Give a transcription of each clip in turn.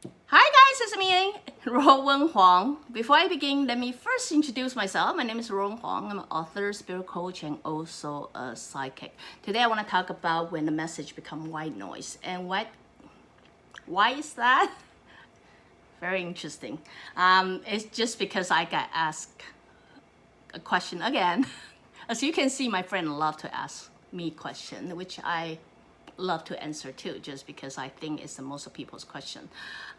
Hi guys, it's me, Ruowen Huang. Before I begin, let me first introduce myself. My name is Ruowen Huang. I'm an author, spirit coach, and also a psychic. Today I want to talk about when the message become white noise. And why is that? Very interesting. It's just because I got asked a question again. As you can see, my friend love to ask me question, which I love to answer too, just because I think it's the most of people's question.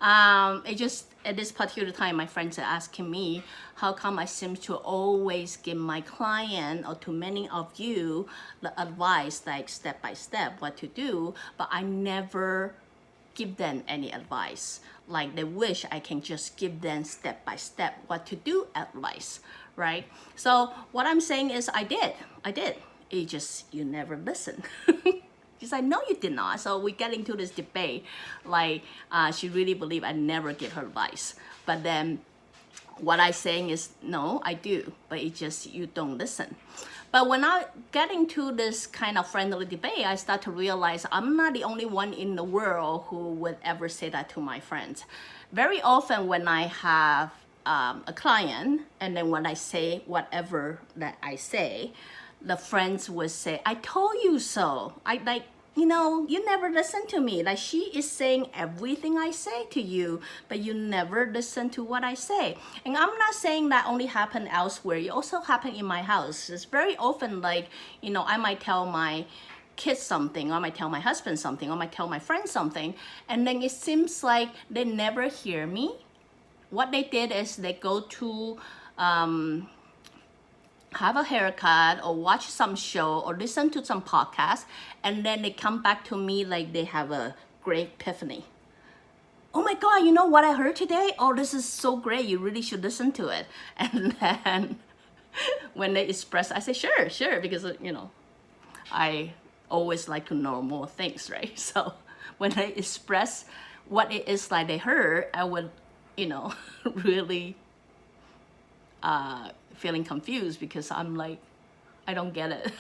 It just at this particular time, my friends are asking me, how come I seem to always give my client or to many of you the advice like step by step what to do, but I never give them any advice. Like they wish I can just give them step by step what to do advice, right? So what I'm saying is I did. It just you never listen. She's like, no, you did not. So we get into this debate, like she really believed I never give her advice. But then what I saying is, no, I do, but it's just you don't listen. But when I get into this kind of friendly debate, I start to realize I'm not the only one in the world who would ever say that to my friends. Very often when I have a client, and then when I say whatever that I say, the friends would say, I told you so. I like, you never listen to me. Like she is saying everything I say to you, but you never listen to what I say. And I'm not saying that only happen elsewhere. It also happen in my house. It's very often like, I might tell my kids something, or I might tell my husband something, or I might tell my friend something, and then it seems like they never hear me. What they did is they go to have a haircut or watch some show or listen to some podcast, and then they come back to me like they have a great epiphany. Oh my god, you know what I heard today? Oh, this is so great, you really should listen to it. And then when they express, I say sure, because I always like to know more things, right? So when they express what it is like they heard, I would really feeling confused, because I'm like, I don't get it.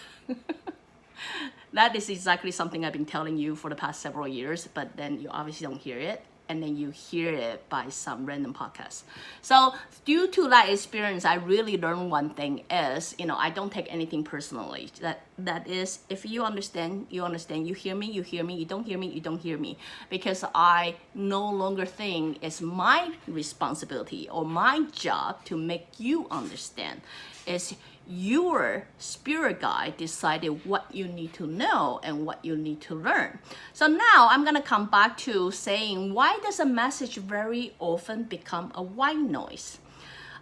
That is exactly something I've been telling you for the past several years, but then you obviously don't hear it, and then you hear it by some random podcast. So due to that experience, I really learned one thing is, I don't take anything personally. That is, if you understand, you understand. You hear me, you hear me. You don't hear me, you don't hear me. Because I no longer think it's my responsibility or my job to make you understand. It's your spirit guide decided what you need to know and what you need to learn. So now I'm going to come back to saying, why does a message very often become a white noise?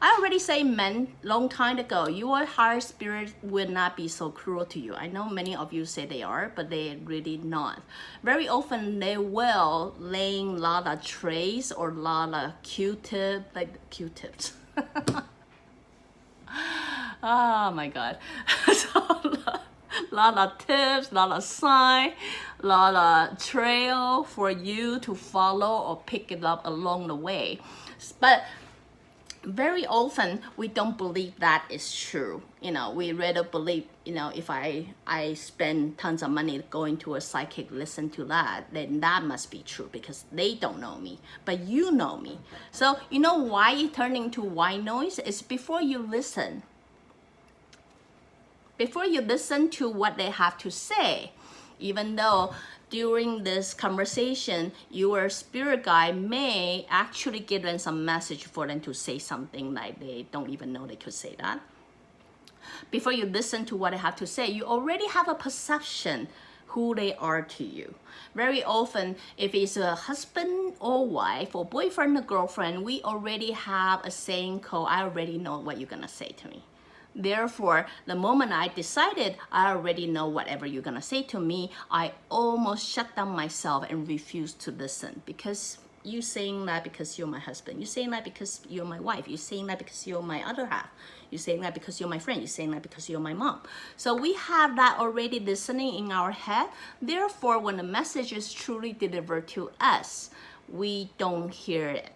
I already say long time ago, your higher spirit will not be so cruel to you. I know many of you say they are, but they really not. Very often they will laying a lot of trays or a lot of Q-tips. Oh my god. So lot of tips, lot of sign, lot of trail for you to follow or pick it up along the way. But very often we don't believe that is true. We rather believe, if I spend tons of money going to a psychic, listen to that, then that must be true, because they don't know me, but you know me. So you know why it turned into white noise? It's before you listen to what they have to say. Even though during this conversation, your spirit guide may actually give them some message for them to say something like they don't even know they could say that. Before you listen to what they have to say, you already have a perception who they are to you. Very often, if it's a husband or wife or boyfriend or girlfriend, we already have a saying called, I already know what you're gonna say to me. Therefore, the moment I decided I already know whatever you're gonna say to me, I almost shut down myself and refused to listen, because you saying that because you're my husband, you're saying that because you're my wife, you're saying that because you're my other half, you're saying that because you're my friend, you're saying that because you're my mom. So we have that already listening in our head. Therefore, when the message is truly delivered to us, we don't hear it.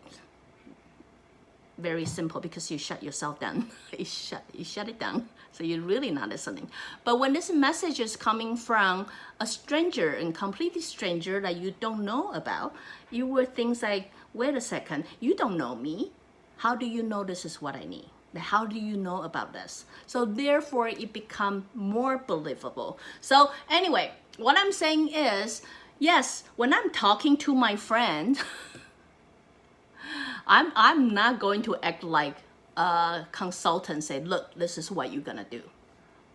Very simple, because you shut yourself down. you shut it down. So you're really not listening. But when this message is coming from a stranger, and completely stranger that you don't know about, you will think like, wait a second, you don't know me. How do you know this is what I need? How do you know about this? So therefore it becomes more believable. So anyway, what I'm saying is, yes, when I'm talking to my friend, I'm not going to act like a consultant, say, look, this is what you're gonna do,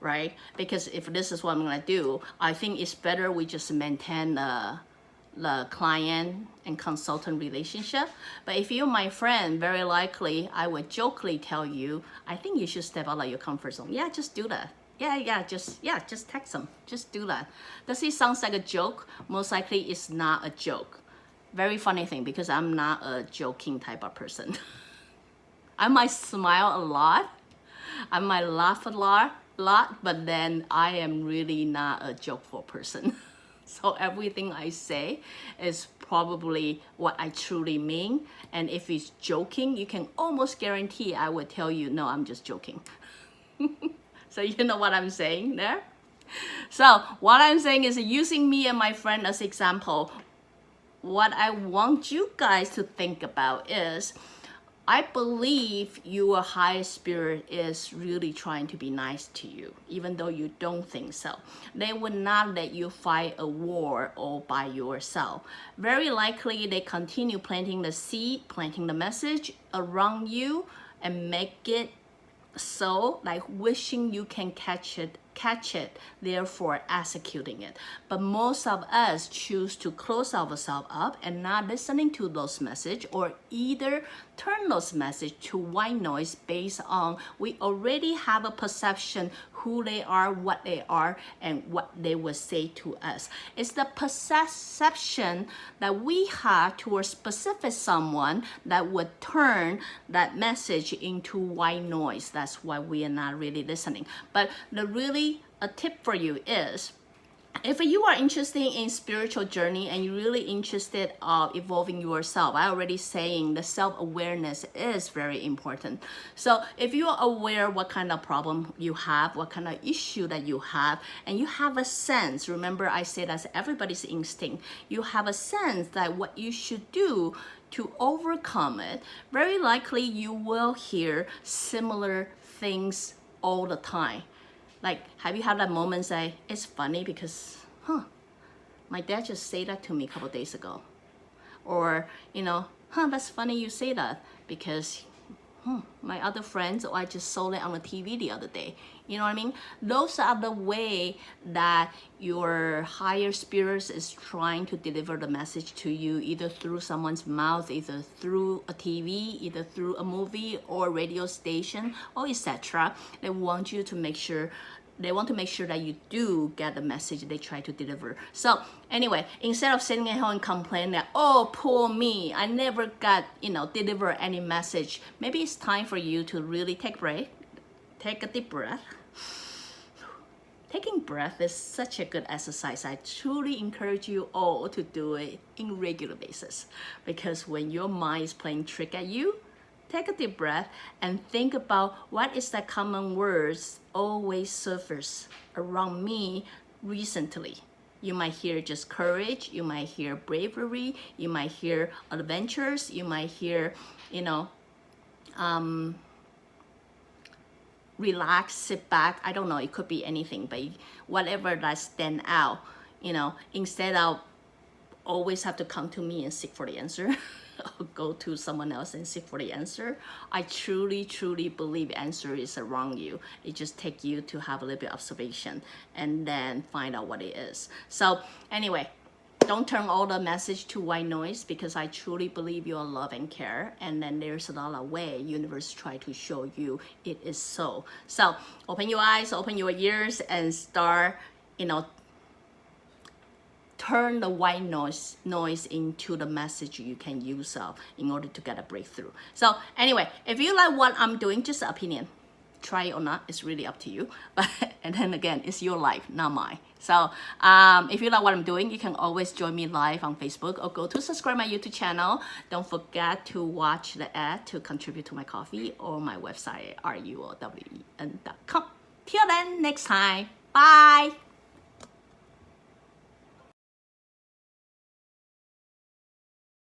right? Because if this is what I'm gonna do, I think it's better we just maintain the client and consultant relationship. But if you're my friend, very likely I would jokingly tell you, I think you should step out of your comfort zone. Yeah, just do that. Just text them. Just do that. Does it sound like a joke? Most likely it's not a joke. Very funny thing, because I'm not a joking type of person. I might smile a lot, I might laugh a lot, but then I am really not a jokeful person. So everything I say is probably what I truly mean. And if it's joking, you can almost guarantee I would tell you, no, I'm just joking. So you know what I'm saying there? So what I'm saying is, using me and my friend as example, what I want you guys to think about is, I believe your higher spirit is really trying to be nice to you, even though you don't think so. They would not let you fight a war all by yourself. Very likely they continue planting the seed, planting the message around you, and make it so, like wishing you can catch it, therefore executing it. But most of us choose to close ourselves up and not listening to those messages, or either turn those messages to white noise based on we already have a perception who they are, what they are, and what they will say to us. It's the perception that we have towards specific someone that would turn that message into white noise. That's why we are not really listening. But a tip for you is, if you are interested in spiritual journey and you're really interested of evolving yourself, I already saying the self-awareness is very important. So if you are aware what kind of problem you have, what kind of issue that you have, and you have a sense, remember I said that's everybody's instinct, you have a sense that what you should do to overcome it, very likely you will hear similar things all the time. Like, have you had that moment say, it's funny because, my dad just said that to me a couple days ago. Or, that's funny you say that because, my other friends, or I just saw it on the TV the other day. You know what I mean? Those are the way that your higher spirits is trying to deliver the message to you, either through someone's mouth, either through a TV, either through a movie or radio station, or etc. They want to make sure that you do get the message they try to deliver. So anyway, instead of sitting at home and complaining that, oh, poor me, I never got, deliver any message, maybe it's time for you to really take a break, take a deep breath. Taking breath is such a good exercise. I truly encourage you all to do it in regular basis, because when your mind is playing trick at you, take a deep breath and think about what is the common words always surface around me recently. You might hear just courage, you might hear bravery, you might hear adventures, you might hear, relax, sit back. I don't know, it could be anything, but whatever that stand out, instead of always have to come to me and seek for the answer. Or go to someone else and seek for the answer. I truly believe the answer is around you. It just takes you to have a little bit of observation and then find out what it is. So anyway, don't turn all the message to white noise, because I truly believe you are love and care, and then there's a lot of way universe try to show you it is so. So open your eyes, open your ears, and start, turn the white noise into the message you can use in order to get a breakthrough. So anyway, if you like what I'm doing, just an opinion. Try it or not, it's really up to you. But and then again, it's your life, not mine. So if you like what I'm doing, you can always join me live on Facebook, or go to subscribe my YouTube channel. Don't forget to watch the ad to contribute to my coffee, or my website, ruowen.com. Till then, next time. Bye.